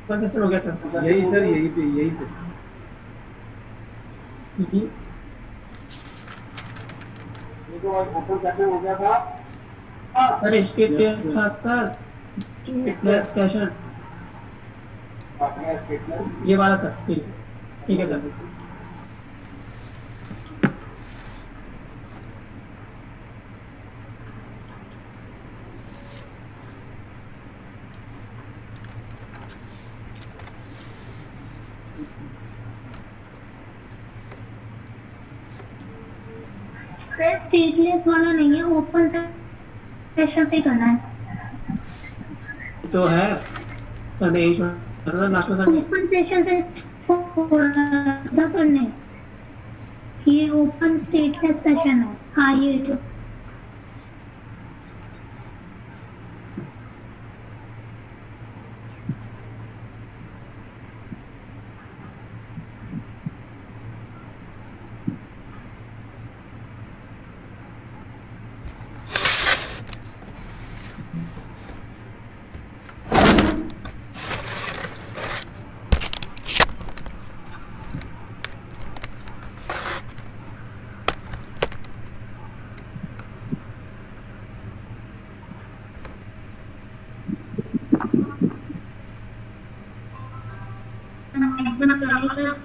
कौन सेशन हो गया सर? यही सर, यहीं पे यहीं पे। हम्म। ये तो ओपन सेशन हो गया था। Sir yes status sir. था सर। Stateless stateless. सेशन। आ गया स्टेटलेस। ये वाला सर, ठीक है। ठीक है सर। सर स्टेटलेस वाला नहीं है, ओपन सेशन से ही करना है। तो है सर, मैं यही छोड़ रहा था लास्ट में सर। ओपन सेशन से छोड़ा था सर ने। ये ओपन स्टेटलेस सेशन है। हाँ ये जो बंद कर लो सर।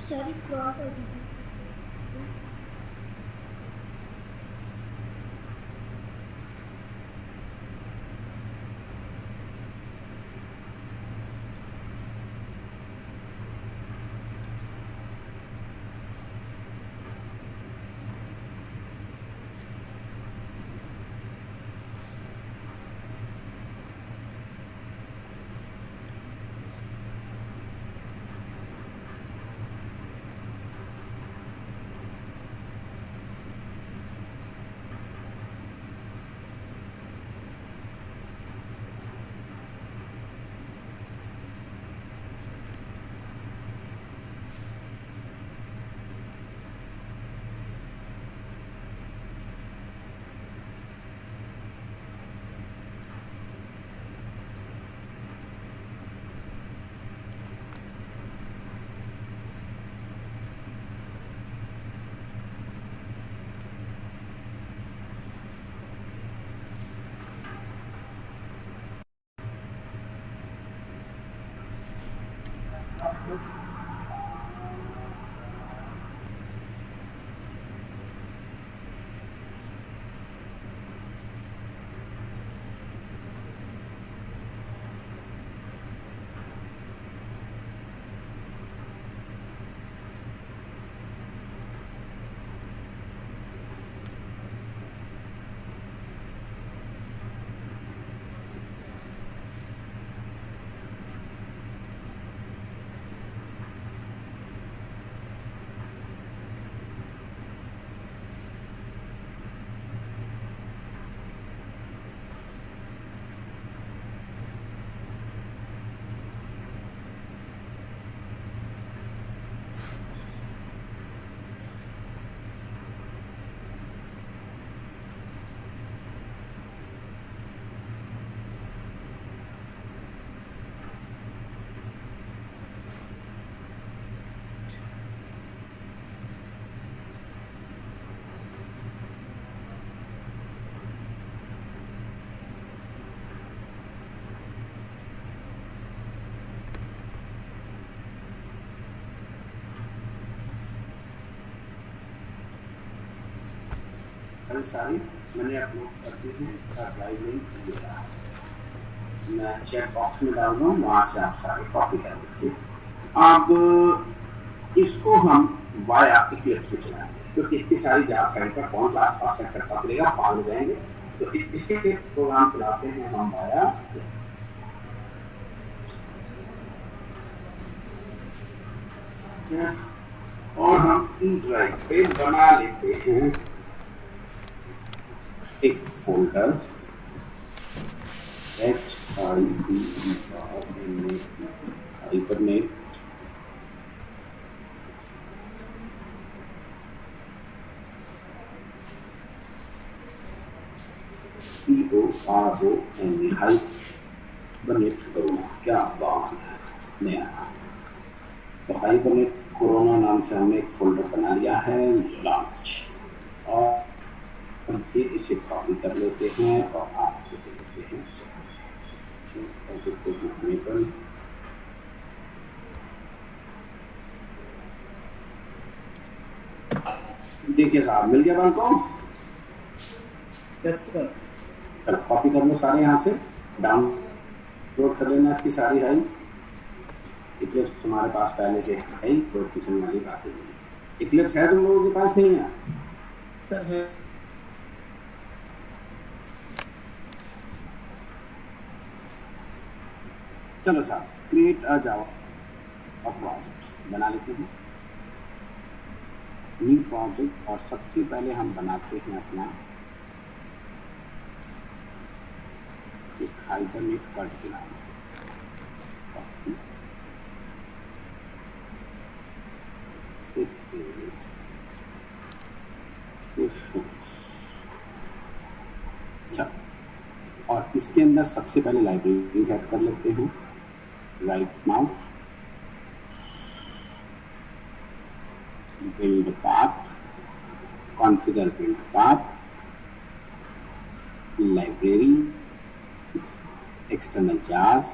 सर स्क्रॉल कर दीजिए। एक्सेस सारी मैंने अपलोड कर दी है। इसका ड्राइव लिंक ये रहा, मैं चैट बॉक्स में डाल रहा हूँ, वहाँ से आप सारे कॉपी कर लीजिए। अब इसको हम वाया इक्लिप्स से चलाएंगे, क्योंकि इतनी सारी जार फाइल का कौन क्लास पास सेट कर पकड़ेगा, पाल जाएंगे। तो इसके लिए प्रोग्राम चलाते हैं हम वाया। और हम ई ड्राइव पे बना लेते हैं एक folder hibernate CORONA hibernate corona, क्या बात है, नया। तो हाइपरनेट कोरोना नाम से हमने एक फोल्डर बना लिया है, लॉन्च। और ये इसे कॉपी कर लेते हैं और आपको दे देते हैं। देखिए साहब, मिल गया को? Yes sir. चलो कॉपी कर लो सारे, यहाँ से डाउनलोड कर लेना इसकी सारी फाइल। इक्लिप्स तुम्हारे पास पहले से है, कोई पूछने वाली बात नहीं। इक्लिप्स है तुम लोगों के पास, नहीं है? सर है। चलो साहब, क्रिएट अ जावा प्रोजेक्ट बना लेते हैं, न्यू प्रोजेक्ट। और सबसे पहले हम बनाते हैं अपना एक हाइपरनेट कट के नाम से। अच्छा, और इसके अंदर सबसे पहले लाइब्रेरी सेट कर लेते हैं। Right mouse, build path, configure build path, library, external jars.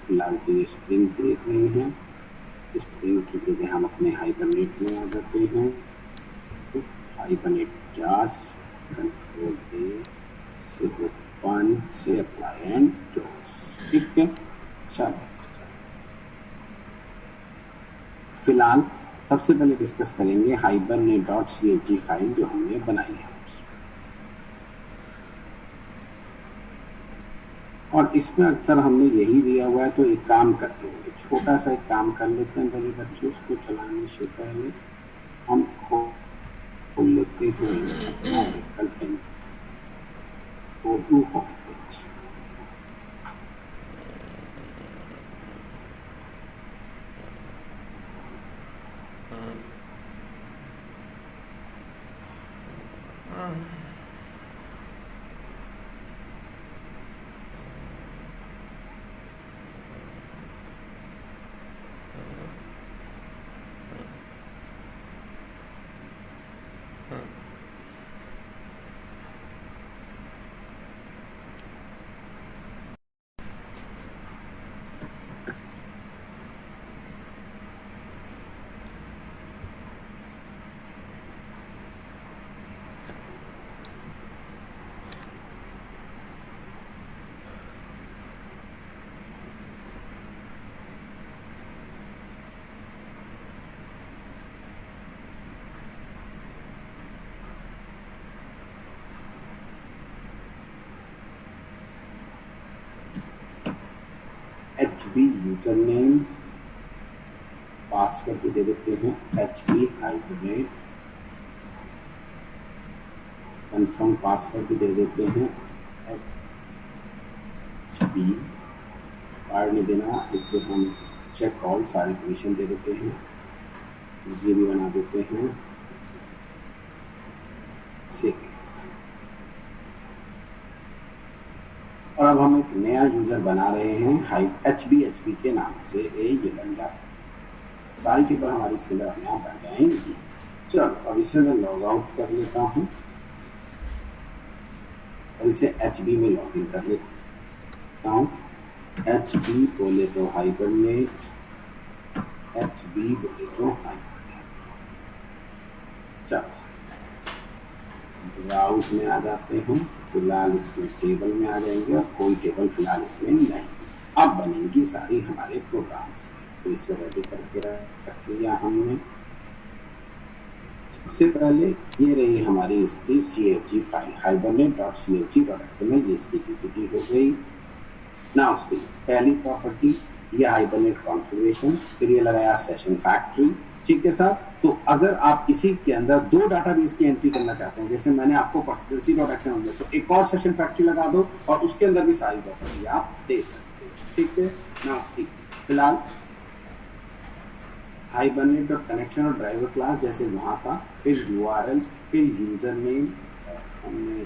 फिलहाल तो ये स्प्रिंग देख रहे हैं, स्प्रिंग की जगह हम अपने हाइपरनेट में आ जाते हैं। तो हाइपरनेट जार्स, कंट्रोल ए से ओपन से अप्लाई एंड क्लोज, ठीक है। चलो फिलहाल सबसे पहले डिस्कस करेंगे hibernet.cfg फाइल जो हमने बनाई है, और इसमें अक्सर हमने यही दिया हुआ है। तो एक काम करते हैं, छोटा सा एक काम कर लेते हैं मेरे बच्चों। उसको चलाने से पहले हम खोल लेते हैं अपना content home page. HB user name, password भी दे देते हैं HB हाइबरनेट, कंफर्म पासवर्ड भी दे देते हैं HB, एक्सपायर नहीं देना, इससे हम चेक ऑल सारी परमिशन दे देते हैं, ये भी बना देते हैं सेकेंड। और अब हम एक नया यूजर बना रहे हैं HB के नाम से, ये बन जाता है, सारी टेबल हमारी इसके अंदर अपने आप बन जाएंगी। चलो अब इसे मैं लॉग आउट कर लेता हूँ और इसे HB में लॉग इन कर लेता हूँ। HB बोले तो हाइबरनेट, HB बोले तो हाइबरनेट। चलो ब्राउज में आ जाते हैं, फिलहाल इसमें टेबल में आ जाएंगे और कोई टेबल फिलहाल इसमें नहीं। अब बनेंगी सारी हमारे प्रोग्राम से, तो इसे रेडी करके रख लिया हमने। सबसे पहले ये रही हमारी इसकी CFG फाइल hibernet.cfg.xml, ये इसकी PPT हो गई। ना उसकी पहली प्रॉपर्टी ये हाइबरनेट कॉन्फ़िगरेशन, फिर ये लगाया सेशन फैक्ट्री, ठीक है सर। तो अगर आप इसी के अंदर दो डाटाबेस की एंट्री करना चाहते हैं, जैसे मैंने आपको persistency.xml में, तो एक और सेशन फैक्ट्री लगा दो और उसके अंदर भी सारी प्रॉपर्टी आप दे सकते हो, ठीक है ना। सी फिलहाल hibernet.connection और ड्राइवर क्लास जैसे वहाँ था, फिर URL, फिर यूजर नेम, हमने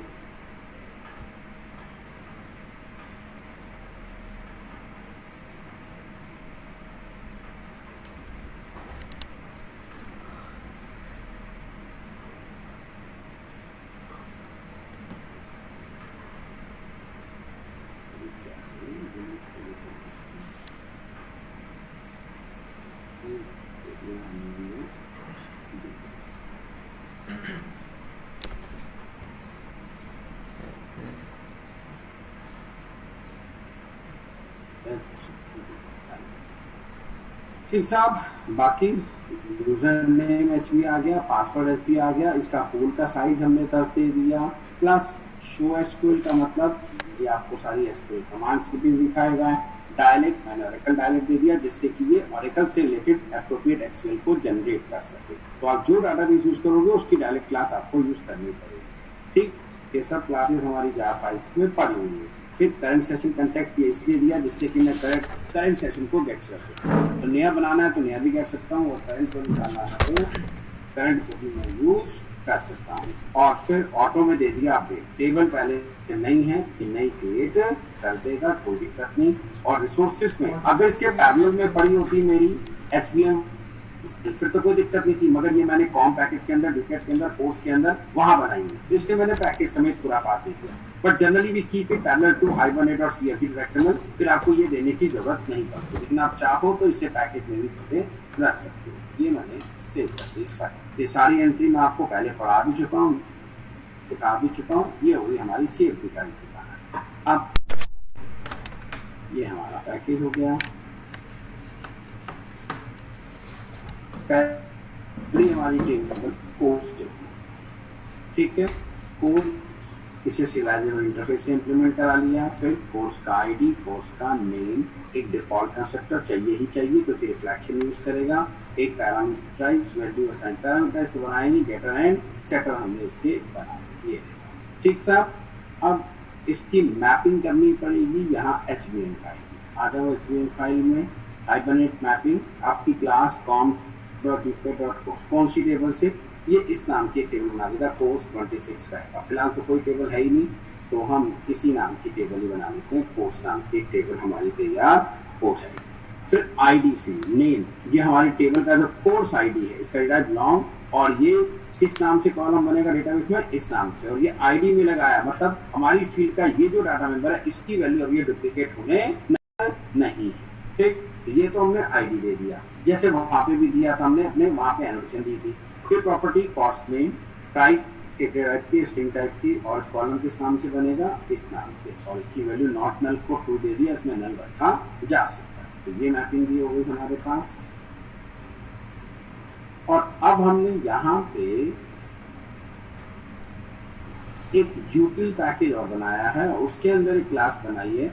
ठीक साहब। बाकी यूजर नेम HB आ गया, पासवर्ड HB आ गया, इसका पूल का साइज हमने 10 दे दिया, प्लस शो SQL का मतलब ये आपको सारी SQL कमांड्स भी दिखाएगा। डायलेक्ट मैंने ऑरेकल डायलेक्ट दे दिया, जिससे कि ये ऑरेकल से रिलेटेड एप्रोप्रिएट SQL को जनरेट कर सके। तो आप जो डाटाबेस यूज करोगे उसकी डायलेक्ट क्लास आपको यूज करनी पड़ेगी, ठीक। ये सब क्लासेस हमारी जावा फाइल्स में पड़ी हुई है। फिर करंट सेशन कंटेक्स्ट ये इसलिए दिया जिससे कि मैं करंट सेशन को गेट कर सकूँ। तो नया बनाना है तो नया भी गेट सकता हूँ, और करंट को निकालना है तो करंट को भी मैं यूज कर सकता हूँ। और फिर ऑटो में दे दिया अपडेट, टेबल पहले नहीं है कि नहीं क्रिएट कर देगा, कोई दिक्कत नहीं। और रिसोर्सेज में अगर इसके पैरेलल में पड़ी होती मेरी HBM फिर तो कोई दिक्कत नहीं थी, मगर ये मैंने कॉम पैकेज के अंदर, डुकेट के अंदर, कोर्स के अंदर वहां बनाएंगे, तो इसलिए मैंने पैकेज समेत पूरा पाथ दे दिया। But generally we keep it parallel to Hibernate और CFG.xml, फिर आपको ये देने की जरूरत नहीं पड़ती, लेकिन आप चाहो तो इसे पैकेज में भी पकड़े रख सकते हो। ये मैंने सेव कर दी। ये सारी एंट्री मैं आपको पहले पढ़ा भी चुका हूँ, दिखा भी चुका हूँ। ये हो गई हमारी CFG साइड की बात। अब ये हमारा पैकेज हो गया। पहली हमारी टेबल कोर्स टेबल, ठीक है। कोर्स इसे सिलाइजर इंटरफेस से इंप्लीमेंट करा लिया। फिर कोर्स का आईडी, कोर्स का नेम, एक डिफॉल्ट कंस्ट्रक्टर चाहिए ही चाहिए क्योंकि रिफ्लेक्शन यूज करेगा, एक पैरामीटराइज वैल्यू असाइन पैरामीटराइज को बनाएंगे, गेटर एंड सेटर हमने इसके बना दिए, ठीक साहब। अब इसकी मैपिंग करनी पड़ेगी यहाँ HBM फाइल में। आ जाओ HBM फाइल में, हाइबरनेट मैपिंग, आपकी क्लास कौन सी टेबल से, ये इस नाम की टेबल बना देगा, कोर्स 26 है। फिलहाल तो कोई टेबल है ही नहीं, तो हम इसी नाम की टेबल ही बना लेते हैं, कोर्स नाम की टेबल हमारी तैयार हो जाएगी। फिर आईडी फील्ड नेम, ये हमारी टेबल का जो कोर्स आईडी है, इसका डेटा बिलोंग, और ये किस नाम से कॉलम बनेगा डेटाबेस में, इस नाम से, और ये आईडी में लगाया, मतलब हमारी फील्ड का ये जो डाटा मेंबर है इसकी वैल्यू अब ये डुप्लीकेट होने नहीं है, ठीक। ये तो हमने आईडी दे दिया, जैसे वहां पे भी दिया था हमने, अपने वहां पे एनोटेशन दी थी। फिर property cost name, type type की, स्ट्रिंग टाइप की, और कॉलम किस नाम से बनेगा, इस नाम से, और इसकी वैल्यू नॉट नल को ट्रू दे दिया, इसमें नल रखा जा सकता है। तो ये मैपिंग भी हो गई हमारे पास। और अब हमने यहाँ पे एक यूटिल पैकेज और बनाया है, उसके अंदर एक क्लास बनाई है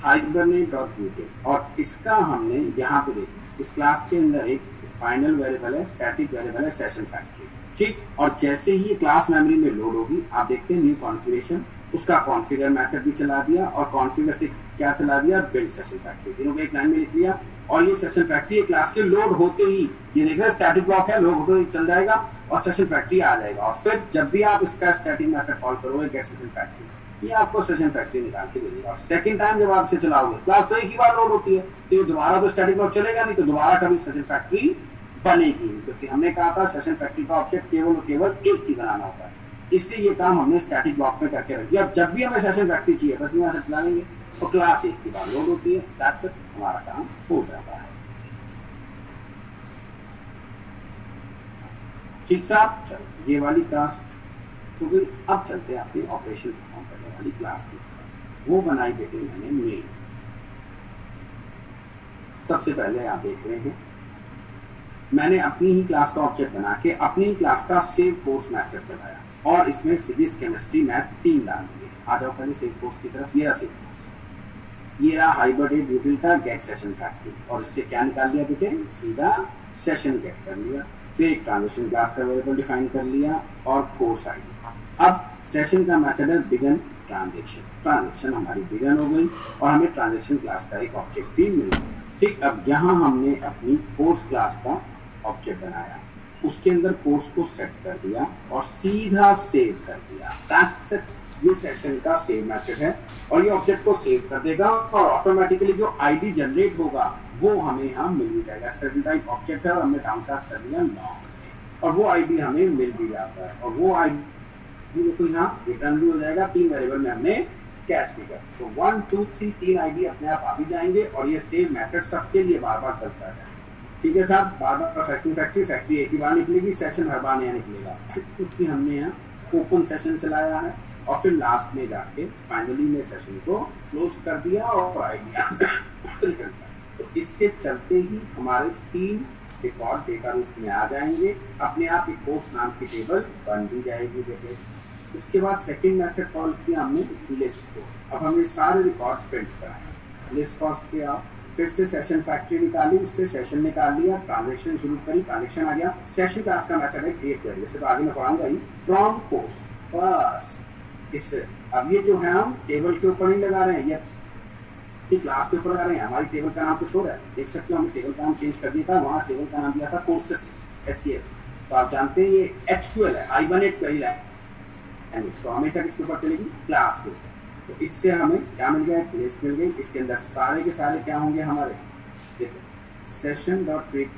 हाइबरनेट और म्यूटेट, और इसका हमने यहाँ पे देखा इस क्लास के अंदर एक फाइनल वेरिएबल है, स्टैटिक वेरिएबल है सेशन फैक्ट्री, ठीक। और जैसे ही ये क्लास मेमोरी में लोड होगी आप देखते हैं न्यू कॉन्फ़िगरेशन, उसका कॉन्फ़िगर मेथड भी चला दिया और कॉन्फ़िगर से क्या चला दिया, बिल्ड सेशन फैक्ट्री, तीनों को एक लाइन में लिख लिया। और ये सेशन फैक्ट्री क्लास के लोड होते ही, ये देख रहे हैं स्टैटिक ब्लॉक है, लोड होते ही चल जाएगा और सेशन फैक्ट्री आ जाएगा। और फिर जब भी आप इसका स्टैटिक मेथड कॉल करोगे गेट सेशन फैक्ट्री, ये आपको सेशन फैक्ट्री निकाल के दे देगा। और सेकंड टाइम जब आप इसे चलाओगे, क्लास तो एक ही बार लोड होती है, तो ये दोबारा तो स्टैटिक ब्लॉक चलेगा नहीं, तो दोबारा कभी सेशन फैक्ट्री बनेगी, क्योंकि हमने कहा था सेशन फैक्ट्री का ऑब्जेक्ट केवल और केवल एक ही बनाना होता है। इसलिए ये काम हमने स्टैटिक ब्लॉक में करके रख दिया। अब जब भी हमें सेशन फैक्ट्री चाहिए बस यहाँ से चला लेंगे, तो क्लास एक ही बार लोड होती है, दैट्स इट, हमारा काम हो जाता है। ठीक साहब, चलो ये वाली क्लास तो गई। अब चलते हैं अपनी ऑपरेशन परफॉर्म करने वाली क्लास की तरफ। वो बनाई बेटे मैंने मेन। सबसे पहले आप देख रहे हैं मैंने अपनी ही क्लास का ऑब्जेक्ट बना के अपनी ही क्लास का सेव कोर्स मेथड चलाया और इसमें फिजिक्स केमिस्ट्री मैथ 3 डाल दिए। आ जाओ पहले सेव कोर्स की तरफ। ये रहा सेव कोर्स, ये रहा हाइबरनेट यूटिलिटी का गेट सेशन फैक्ट्री, और इससे क्या निकाल लिया बेटे, सीधा सेशन गेट कर लिया। फिर एक ट्रांजेक्शन क्लास का वेरिएबल डिफाइन कर लिया और कोर्स आईडी। अब सेशन का मेथड है बिगन ट्रांजेक्शन, ट्रांजेक्शन हमारी बिगन हो गई और हमें ट्रांजेक्शन क्लास का एक ऑब्जेक्ट भी मिल गया। ठीक, अब यहाँ हमने अपनी कोर्स क्लास का ऑब्जेक्ट बनाया, उसके अंदर कोर्स को सेट कर दिया और सीधा सेव कर दिया। दैट्स इट, ये सेशन का सेव मेथड है और ये ऑब्जेक्ट को सेव कर देगा और ऑटोमेटिकली जो आईडी जनरेट होगा वो हमें यहाँ मिल भी जाएगा। स्टडी टाइप ऑब्जेक्ट है और हमने डाउन क्लास कर दिया नॉर्मल, और वो आईडी हमें मिल भी जाता है। और वो आईडी देखो यहाँ रिटर्न भी हो जाएगा, 3 वेरिएबल में हमने कैच भी कर, तो 1 2 3 3 आईडी अपने आप आ भी जाएंगे और ये सेव मेथड सबके लिए बार बार चलता है। ठीक है साहब, बार बार फैक्ट्री एक ही बार निकलेगी, सेशन हर बार नया निकलेगा, क्योंकि हमने यहाँ ओपन सेशन चलाया है और फिर लास्ट में जाके फाइनली में सेशन को क्लोज कर दिया और आईडी। तो इसके चलते ही हमारे 3 रिकॉर्ड डेटाबेस में आ जाएंगे, अपने आप एक कोर्स नाम की टेबल बन भी जाएगी बेटे। उसके बाद सेकंड मेथड कॉल किया हमने लिस्ट कोर्स। अब हमने सारे रिकॉर्ड प्रिंट कराए, लिस्ट कोर्स पे आओ, फिर से सेशन फैक्ट्री निकाली, उससे सेशन निकाल लिया, ट्रांजेक्शन शुरू करी, ट्रांजेक्शन आ गया। सेशन क्लास का मेथड है क्रिएट क्वेरी, जैसे तो आगे मैं पढ़ाऊंगा ही, फ्रॉम कोर्स बस इससे। अब ये जो है हम टेबल के ऊपर नहीं लगा रहे हैं, ये क्लास के ऊपर लगा रहे हैं, हमारी टेबल का नाम कुछ हो रहा है, देख सकते हो हमने टेबल का नाम चेंज कर दिया था, वहाँ टेबल का नाम दिया था कोर्सेस SCS। तो आप जानते हैं ये HQL है, हाइबरनेट क्वेरी लैंग्वेज, तो हमेशा किसके ऊपर चलेगी, क्लास के ऊपर। तो इससे हमें क्या मिल गया, लिस्ट मिल गई, इसके अंदर सारे के सारे क्या होंगे हमारे, देखो सेशन डॉट क्रिएट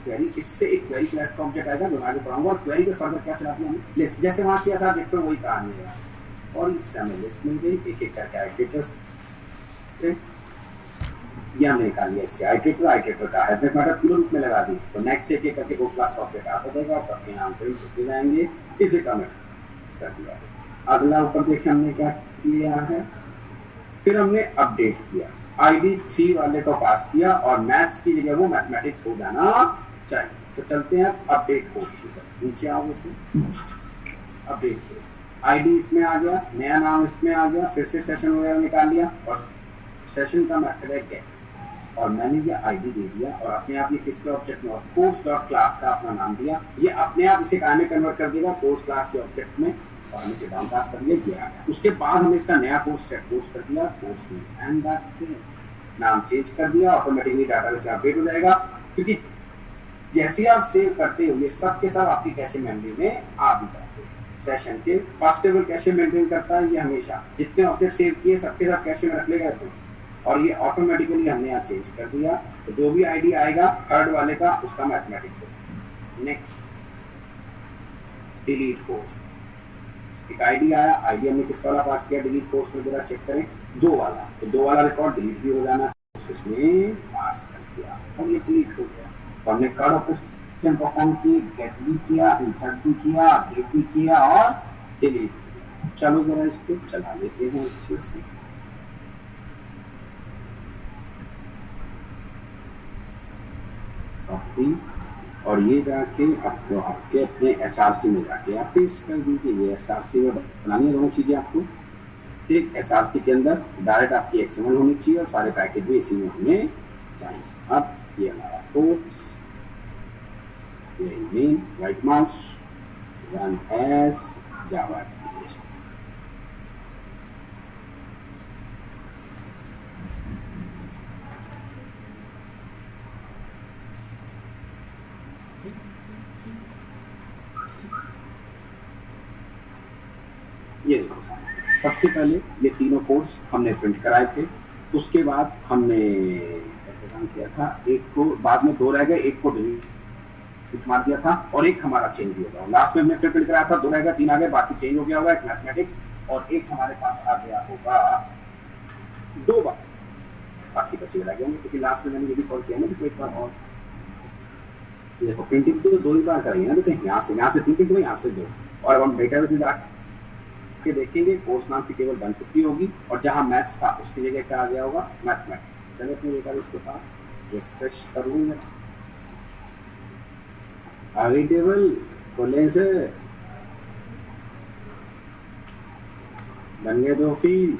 क्वेरी, इससे एक क्वेरी क्लास का ऑब्जेक्ट आएगा जो आगे पढ़ाऊंगा, और क्वेरी के फर्दर क्या चलाते हैं हम, लिस्ट, जैसे वहाँ किया था डिक्टो वही कहानी है। और इससे हमें लिस्ट मिल गई, एक एक करके आइटरेटर्स, ये हमने निकाल लिया, इससे आइटरेटर का हेडर मैटर पूरे रूप में लगा दी। तो नेक्स्ट एक एक करके वो क्लास का ऑब्जेक्ट आता जाएगा और सबके नाम प्रिंट होते जाएंगे, इसे कमेंट कर दिया। अगला ऊपर देखिए हमने क्या किया है, फिर हमने अपडेट किया, आईडी 3 वाले को पास किया और मैथ्स की जगह वो मैथमेटिक्स हो जाना चाहिए। तो चलते हैं अपडेट कोर्स की तरफ, नीचे आओगे तो अपडेट कोर्स, आईडी इसमें आ गया, नया नाम इसमें आ गया, फिर से सेशन वगैरह निकाल लिया और सेशन का मेथड है गेट, और मैंने ये आईडी दे दिया और अपने आप ये किसके ऑब्जेक्ट में, कोर्स डॉट क्लास का अपना नाम दिया, ये अपने आप इसे कहाँ में कन्वर्ट कर देगा, कोर्स क्लास के ऑब्जेक्ट में, और हम इसे डाउन क्लास कर दिया गया। उसके बाद हमने इसका नया कोर्स सेट कोर्स कर दिया कोर्स में, एंड दैट्स इट, नाम चेंज कर दिया, ऑटोमेटिकली डाटा अपडेट हो जाएगा, क्योंकि जैसे आप सेव करते हो ये सब के सब आपकी कैशे मेमोरी में आ भी जाते हैं। सेशन के फर्स्ट टेबल कैशे मेंटेन करता है, ये हमेशा जितने ऑब्जेक्ट सेव किए सबके सब कैशे में रख लेगा, और ये ऑटोमेटिकली हमने यहाँ चेंज कर दिया। तो जो भी आईडी आएगा थर्ड वाले का, उसका मैथमेटिक्स होगा। नेक्स्ट डिलीट कोर्स, एक आईडी आया, आईडी हमने किसका वाला पास किया, डिलीट कोर्स में जरा चेक करें, 2 वाला, तो 2 वाला रिकॉर्ड डिलीट भी हो जाना, इसमें पास कर दिया और ये डिलीट हो गया। तो हमने थर्ड ऑपरेशन परफॉर्म की, गेट भी किया, इंसर्ट भी किया, अपडेट भी किया और डिलीट किया। चलो जरा इसको चला लेते हैं अच्छे से। और ये जाके आपको आपके अपने SRC में जाके आप पेस्ट कर दीजिए, ये SRC में बनानी है दोनों चीजें आपको। ठीक, एसआरसी के अंदर डायरेक्ट आपकी XML होनी चाहिए और सारे पैकेज भी इसी में होने चाहिए। अब ये हमारा कोर्स, ये main, right mouse, run as Java application. ये देखो, सबसे पहले ये तीनों कोर्स हमने प्रिंट कराए थे, उसके बाद हमने काम किया था, एक को बाद में 2 रह गए, एक को डिलीट मार दिया था और एक हमारा चेंज हो गया। लास्ट में हमने फिर प्रिंट कराया था, 2 रह गए, 3 आ गए, बाकी चेंज हो गया होगा, एक मैथमेटिक्स और एक हमारे पास आ गया होगा 2 बार, बाकी बचे रह गए होंगे क्योंकि लास्ट में मैंने ये भी कॉल किया ना कि एक बार और देखो प्रिंटिंग तो 2 ही बार कराई है ना बेटे, यहाँ से 3 प्रिंट हुई, यहाँ से 2। और अब हम डेटाबेस में के देखेंगे कोर्स नाम की टेबल बन चुकी होगी और जहां मैथ्स था उसकी जगह क्या आ गया होगा, मैथमेटिक्स। चलिए अपने डेटाबेस के पास रिफ्रेश कर लूंगा, आ गई टेबल, खोलने से बन गए 2 फील्ड,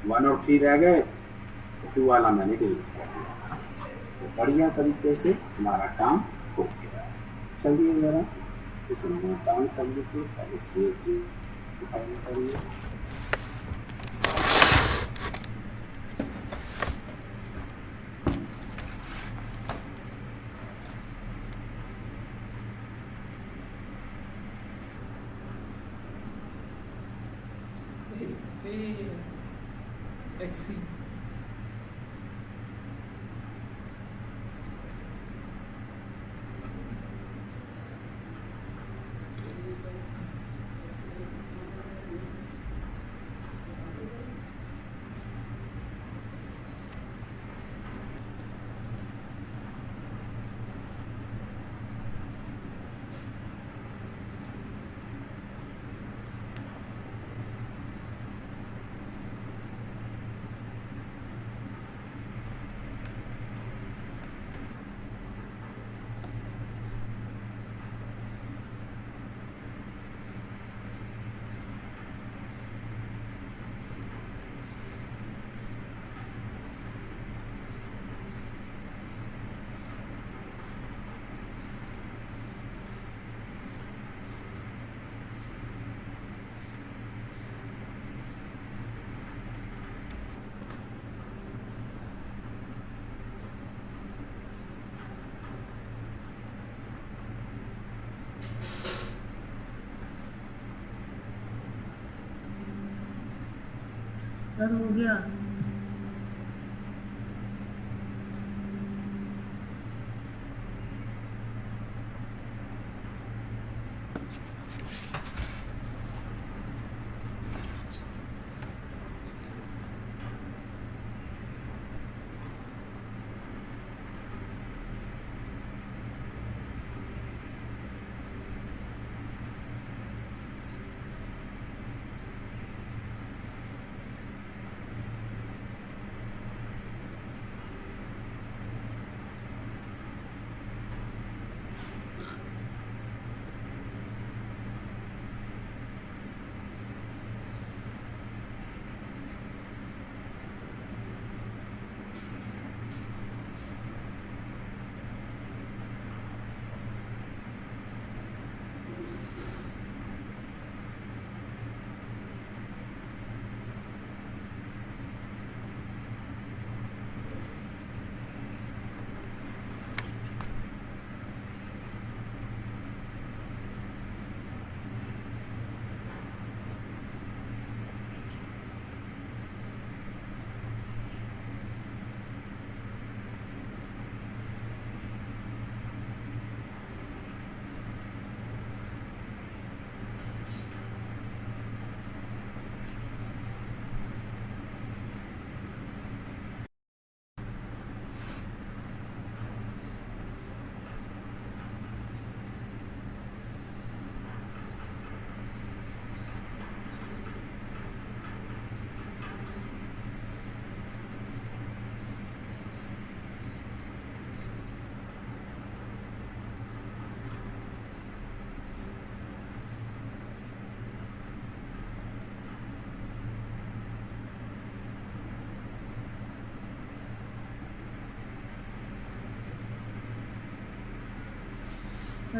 1 और 3 रह गए, 2 वाला मैंने डिलीट कर दिया। तो बढ़िया तरीके से हमारा काम हो गया। चलिए जरा इसे नोट डाउन कर लीजिए, पहले सेव कीजिए, करिए। XC हो गया।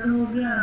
हो गया।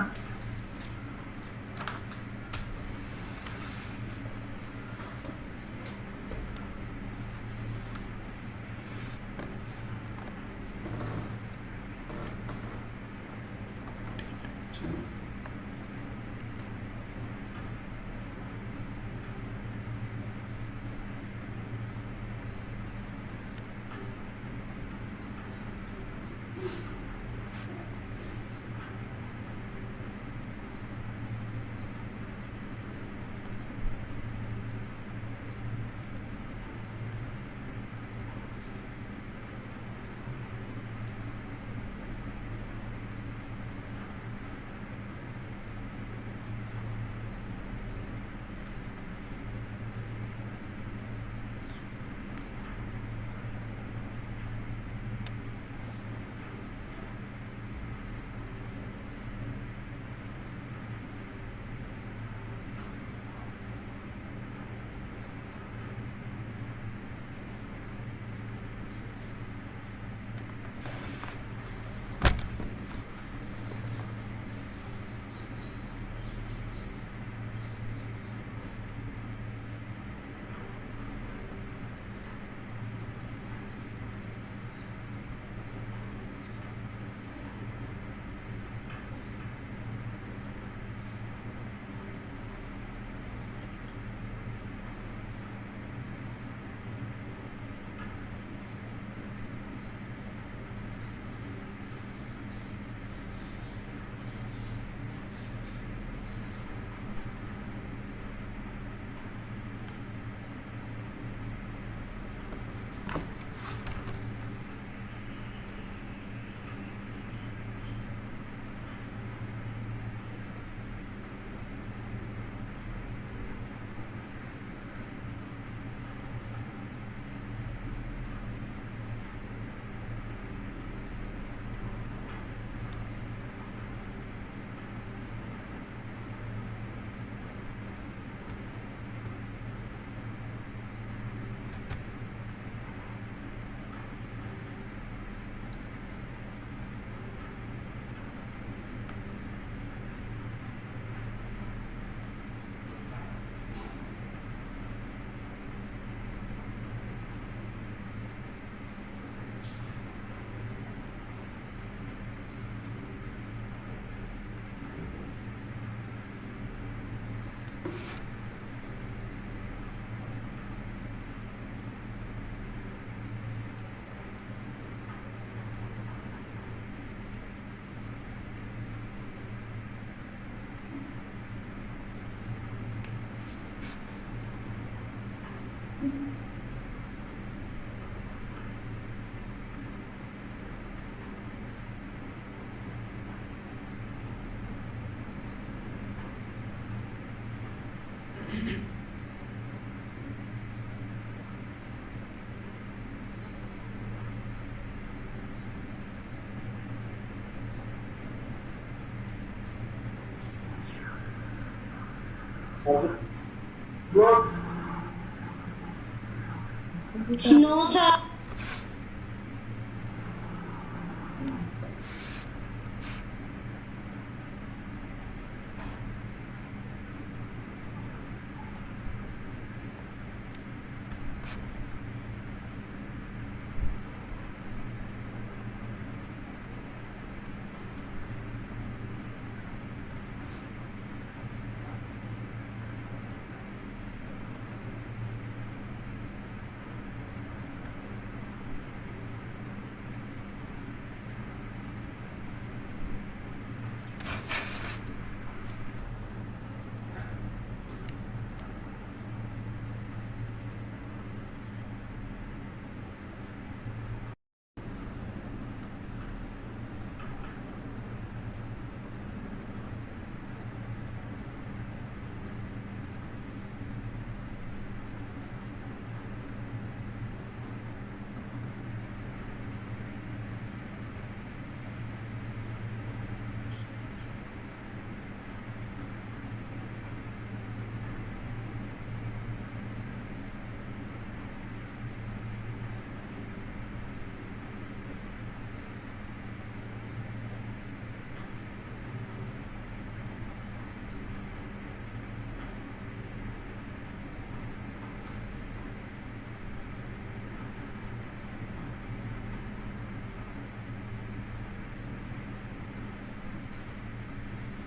No sir.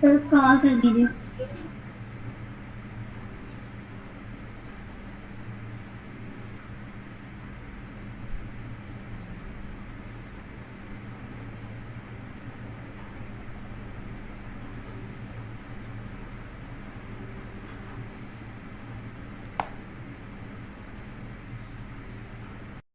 सर स्क्रॉल कर दीजिए।